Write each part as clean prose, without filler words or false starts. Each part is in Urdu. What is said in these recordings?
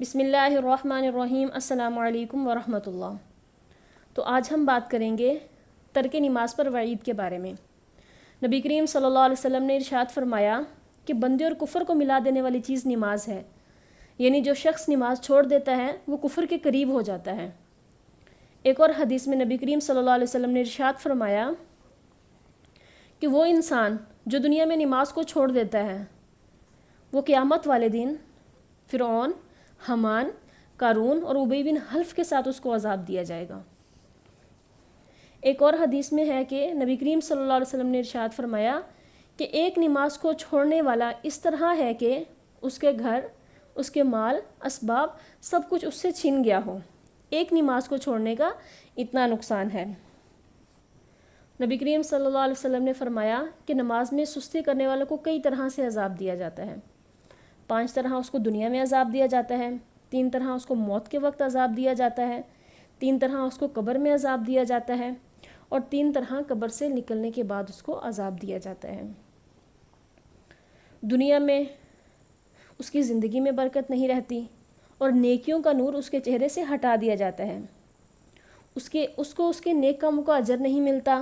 بسم اللہ الرحمن الرحیم۔ السلام علیکم ورحمۃ اللہ۔ تو آج ہم بات کریں گے ترک نماز پر وعید کے بارے میں۔ نبی کریم صلی اللہ علیہ وسلم نے ارشاد فرمایا کہ بندے اور کفر کو ملا دینے والی چیز نماز ہے، یعنی جو شخص نماز چھوڑ دیتا ہے وہ کفر کے قریب ہو جاتا ہے۔ ایک اور حدیث میں نبی کریم صلی اللہ علیہ وسلم نے ارشاد فرمایا کہ وہ انسان جو دنیا میں نماز کو چھوڑ دیتا ہے وہ قیامت والے دن فرعون، حمان، قارون اور ابی بن حلف کے ساتھ اس کو عذاب دیا جائے گا۔ ایک اور حدیث میں ہے کہ نبی کریم صلی اللہ علیہ وسلم نے ارشاد فرمایا کہ ایک نماز کو چھوڑنے والا اس طرح ہے کہ اس کے گھر، اس کے مال، اسباب سب کچھ اس سے چھن گیا ہو۔ ایک نماز کو چھوڑنے کا اتنا نقصان ہے۔ نبی کریم صلی اللہ علیہ وسلم نے فرمایا کہ نماز میں سستی کرنے والوں کو کئی طرح سے عذاب دیا جاتا ہے۔ 5 طرح اس کو دنیا میں عذاب دیا جاتا ہے، 3 طرح اس کو موت کے وقت عذاب دیا جاتا ہے، 3 طرح اس کو قبر میں عذاب دیا جاتا ہے، اور 3 طرح قبر سے نکلنے کے بعد اس کو عذاب دیا جاتا ہے۔ دنیا میں اس کی زندگی میں برکت نہیں رہتی اور نیکیوں کا نور اس کے چہرے سے ہٹا دیا جاتا ہے۔ اس کو اس کے نیک کاموں کا اجر نہیں ملتا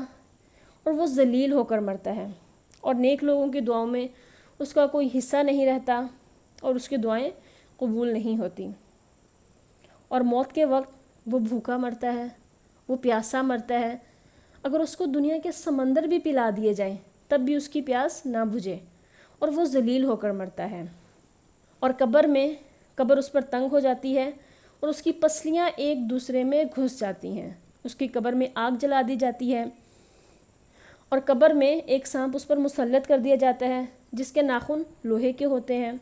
اور وہ ذلیل ہو کر مرتا ہے، اور نیک لوگوں کی دعاؤں میں اس کا کوئی حصہ نہیں رہتا اور اس کی دعائیں قبول نہیں ہوتی، اور موت کے وقت وہ بھوکا مرتا ہے، وہ پیاسا مرتا ہے۔ اگر اس کو دنیا کے سمندر بھی پلا دیے جائیں تب بھی اس کی پیاس نہ بجھے، اور وہ ذلیل ہو کر مرتا ہے۔ اور قبر اس پر تنگ ہو جاتی ہے اور اس کی پسلیاں ایک دوسرے میں گھس جاتی ہیں۔ اس کی قبر میں آگ جلا دی جاتی ہے، اور قبر میں ایک سانپ اس پر مسلط کر دیا جاتا ہے جس کے ناخن لوہے کے ہوتے ہیں،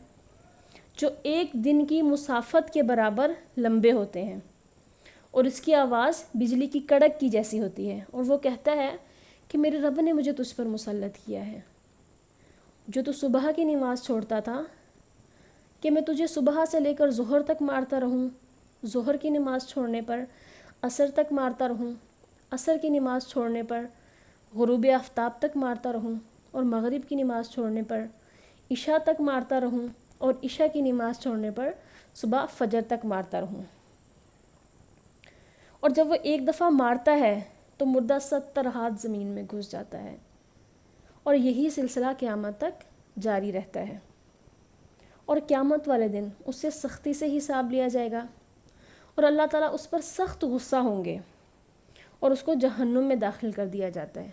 جو 1 دن کی مسافت کے برابر لمبے ہوتے ہیں، اور اس کی آواز بجلی کی کڑک کی جیسی ہوتی ہے، اور وہ کہتا ہے کہ میرے رب نے مجھے تجھ پر مسلط کیا ہے، جو تو صبح کی نماز چھوڑتا تھا، کہ میں تجھے صبح سے لے کر ظہر تک مارتا رہوں، ظہر کی نماز چھوڑنے پر عصر تک مارتا رہوں، عصر کی نماز چھوڑنے پر غروب آفتاب تک مارتا رہوں، اور مغرب کی نماز چھوڑنے پر عشاء تک مارتا رہوں، اور عشاء کی نماز چھوڑنے پر صبح فجر تک مارتا رہوں۔ اور جب وہ ایک دفعہ مارتا ہے تو مردہ 70 ہاتھ زمین میں گھس جاتا ہے، اور یہی سلسلہ قیامت تک جاری رہتا ہے۔ اور قیامت والے دن اس سے سختی سے حساب لیا جائے گا، اور اللہ تعالیٰ اس پر سخت غصہ ہوں گے اور اس کو جہنم میں داخل کر دیا جاتا ہے۔